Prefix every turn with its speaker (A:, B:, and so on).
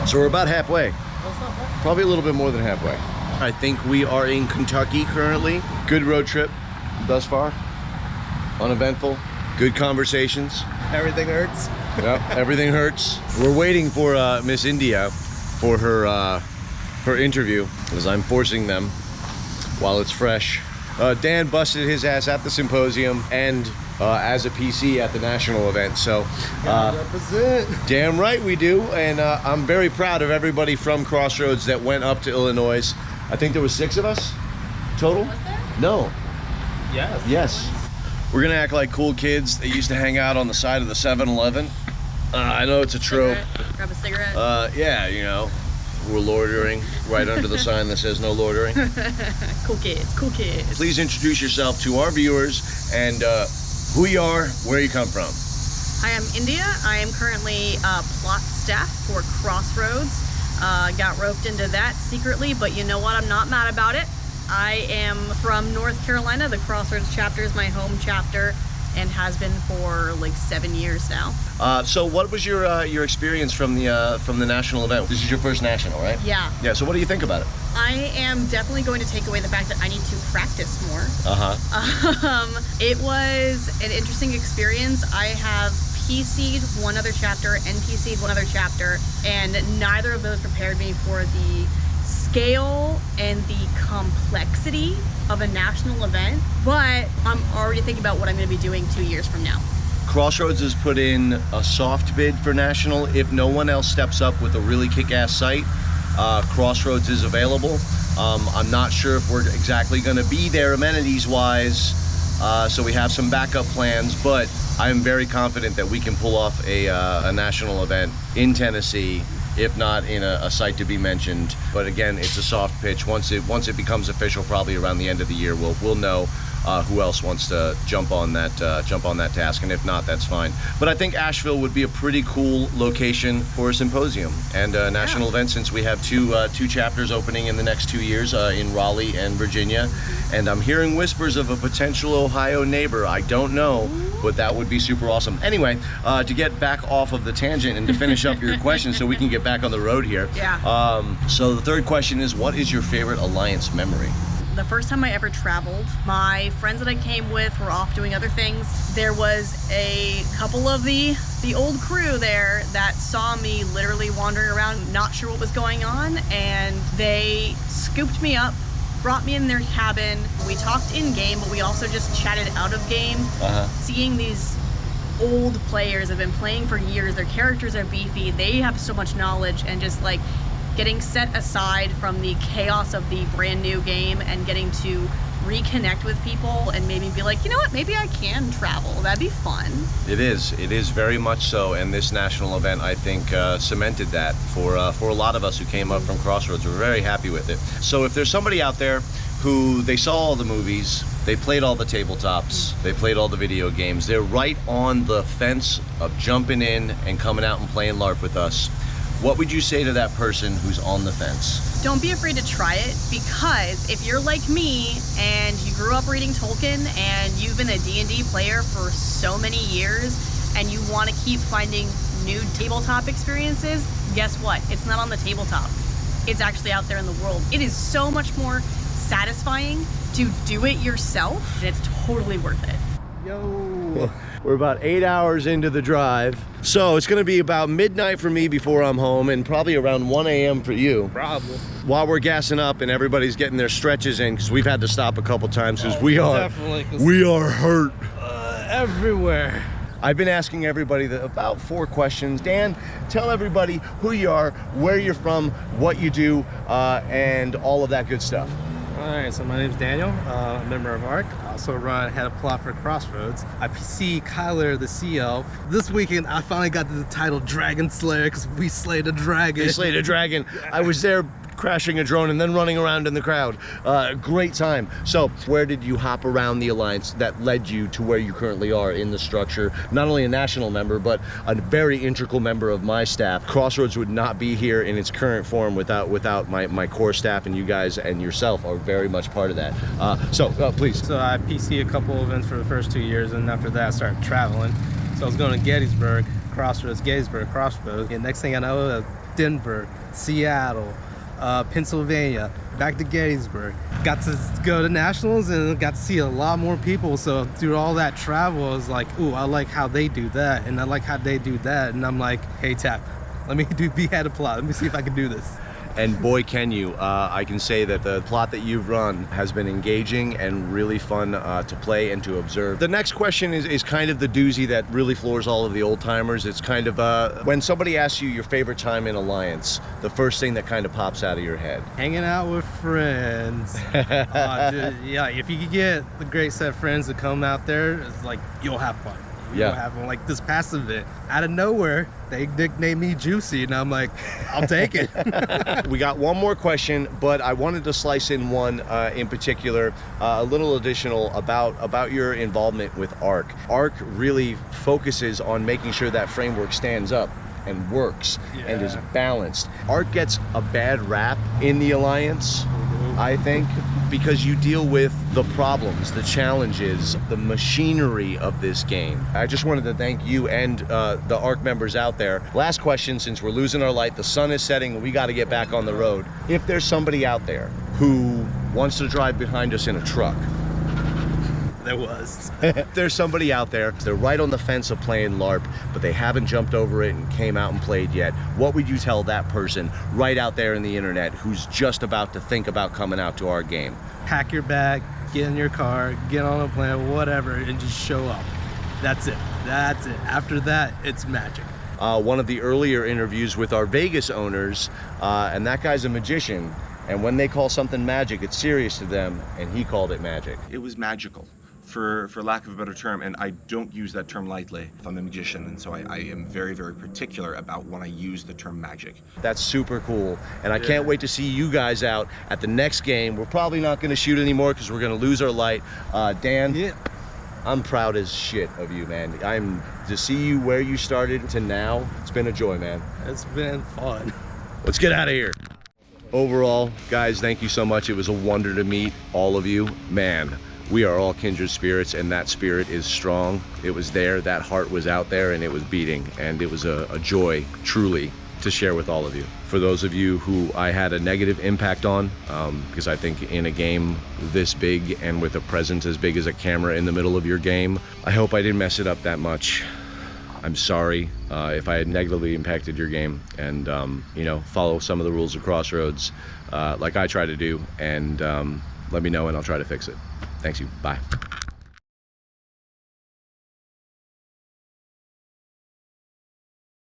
A: So we're about halfway. Probably a little bit more than halfway. I think we are in Kentucky currently. Good road trip thus far. Uneventful. Good conversations.
B: Everything hurts.
A: Yep, everything hurts. We're waiting for Miss India for her interview, because I'm forcing them while it's fresh. Dan busted his ass at the symposium and as a PC at the national event. So
B: represent.
A: Damn right we do. And I'm very proud of everybody from Crossroads that went up to Illinois. I think there was 6 of us total.
C: Was there?
A: No.
B: Yes.
A: We're gonna act like cool kids that used to hang out on the side of the 7-Eleven. I know it's a trope.
C: Grab a cigarette.
A: Yeah, you know, we're loitering right under the sign that says no loitering.
C: Cool kids, cool kids.
A: Please introduce yourself to our viewers and who you are, where you come from.
C: Hi, I'm India. I am currently plot staff for Crossroads. Got roped into that secretly, but you know what? I'm not mad about it. I am from North Carolina. The Crossroads chapter is my home chapter and has been for like 7 years now.
A: So what was your experience from the national event? This is your first national, right?
C: Yeah.
A: Yeah, so what do you think about it?
C: I am definitely going to take away the fact that I need to practice more. It was an interesting experience. I have PC'd one other chapter, NPC'd one other chapter, and neither of those prepared me for the scale and the complexity of a national event, but I'm already thinking about what I'm going to be doing 2 years from now.
A: Crossroads has put in a soft bid for national. If no one else steps up with a really kick-ass site, Crossroads is available. I'm not sure if we're exactly going to be there amenities-wise, so we have some backup plans, but I'm very confident that we can pull off a national event in Tennessee, if not in a site to be mentioned. But again, it's a soft pitch. Once it becomes official, probably around the end of the year, we'll know who else wants to jump on that task, and if not, that's fine. But I think Asheville would be a pretty cool location for a symposium and a national event, since we have two chapters opening in the next 2 years in Raleigh and Virginia. And I'm hearing whispers of a potential Ohio neighbor. I don't know, but that would be super awesome. Anyway, to get back off of the tangent and to finish up your question so we can get back on the road here.
C: Yeah.
A: So the third question is, what is your favorite Alliance memory?
C: The first time I ever traveled, my friends that I came with were off doing other things. There was a couple of the old crew there that saw me literally wandering around, not sure what was going on, and they scooped me up, brought me in their cabin. We talked in game, but we also just chatted out of game. Seeing these old players have been playing for years, their characters are beefy, they have so much knowledge, and just like getting set aside from the chaos of the brand new game and getting to reconnect with people and maybe be like, you know what, maybe I can travel. That'd be fun. It is very much so, and this national event, I think, cemented that for a lot of us who came up from Crossroads. We're very happy with it. So if there's somebody out there who, they saw all the movies, they played all the tabletops, they played all the video games, they're right on the fence of jumping in and coming out and playing LARP with us, what would you say to that person who's on the fence? Don't be afraid to try it, because if you're like me and you grew up reading Tolkien and you've been a D&D player for so many years and you want to keep finding new tabletop experiences, guess what? It's not on the tabletop. It's actually out there in the world. It is so much more satisfying to do it yourself, and it's totally worth it.
A: Yo. We're about 8 hours into the drive. So it's gonna be about midnight for me before I'm home, and probably around 1 a.m. for you.
B: Probably.
A: While we're gassing up and everybody's getting their stretches in, because we've had to stop a couple times because we are hurt.
B: Everywhere.
A: I've been asking everybody about 4 questions. Dan, tell everybody who you are, where you're from, what you do, and all of that good stuff.
B: Alright, so my name's Daniel, a member of ARC. I also run head of plot for Crossroads. I PC Kyler, the Sea Elf. This weekend, I finally got the title Dragon Slayer because we slayed a dragon.
A: They slayed a dragon. I was there crashing a drone and then running around in the crowd. Great time. So where did you hop around the Alliance that led you to where you currently are in the structure? Not only a national member, but a very integral member of my staff. Crossroads would not be here in its current form without my core staff, and you guys and yourself are very much part of that. Please.
B: So I PC a couple events for the first 2 years, and after that I started traveling. So I was going to Gettysburg, Crossroads, and next thing I know, Denver, Seattle, Pennsylvania, back to Gettysburg. Got to go to nationals and got to see a lot more people. So through all that travel, I was like, ooh, I like how they do that, and I like how they do that. And I'm like, hey, Tap, let me be head of plot. Let me see if I can do this.
A: And boy, can you. I can say that the plot that you've run has been engaging and really fun to play and to observe. The next question is kind of the doozy that really floors all of the old timers. It's kind of when somebody asks you your favorite time in Alliance, the first thing that kind of pops out of your head.
B: Hanging out with friends. Dude, yeah, if you could get a great set of friends to come out there, it's like, you'll have fun. You'll have fun. Like this past event, out of nowhere, they nicknamed me Juicy, and I'm like, I'll take it.
A: We got one more question, but I wanted to slice in one in particular, a little additional about your involvement with ARC. ARC really focuses on making sure that framework stands up and works and is balanced. ARC gets a bad rap in the Alliance, I think, because you deal with the problems, the challenges, the machinery of this game. I just wanted to thank you and the ARC members out there. Last question, since we're losing our light, the sun is setting, and we got to get back on the road. If there's somebody out there who wants to drive behind us in a truck,
B: There was.
A: there's somebody out there, they're right on the fence of playing LARP, but they haven't jumped over it and came out and played yet. What would you tell that person right out there in the internet who's just about to think about coming out to our game?
B: Pack your bag, get in your car, get on a plane, whatever, and just show up. That's it. That's it. After that, it's magic.
A: One of the earlier interviews with our Vegas owners, and that guy's a magician, and when they call something magic, it's serious to them, and he called it magic.
D: It was magical, for lack of a better term, and I don't use that term lightly. I'm a magician, and so I am very, very particular about when I use the term magic.
A: That's super cool, and I can't wait to see you guys out at the next game. We're probably not going to shoot anymore because we're going to lose our light. Dan, I'm proud as shit of you, man. To see you where you started to now, it's been a joy, man.
B: It's been fun.
A: Let's get out of here. Overall, guys, thank you so much. It was a wonder to meet all of you. Man, we are all kindred spirits, and that spirit is strong. It was there, that heart was out there, and it was beating, and it was a joy, truly, to share with all of you. For those of you who I had a negative impact on, because I think in a game this big and with a presence as big as a camera in the middle of your game, I hope I didn't mess it up that much. I'm sorry if I had negatively impacted your game, and follow some of the rules of Crossroads like I try to do, and let me know and I'll try to fix it. Thanks you, bye.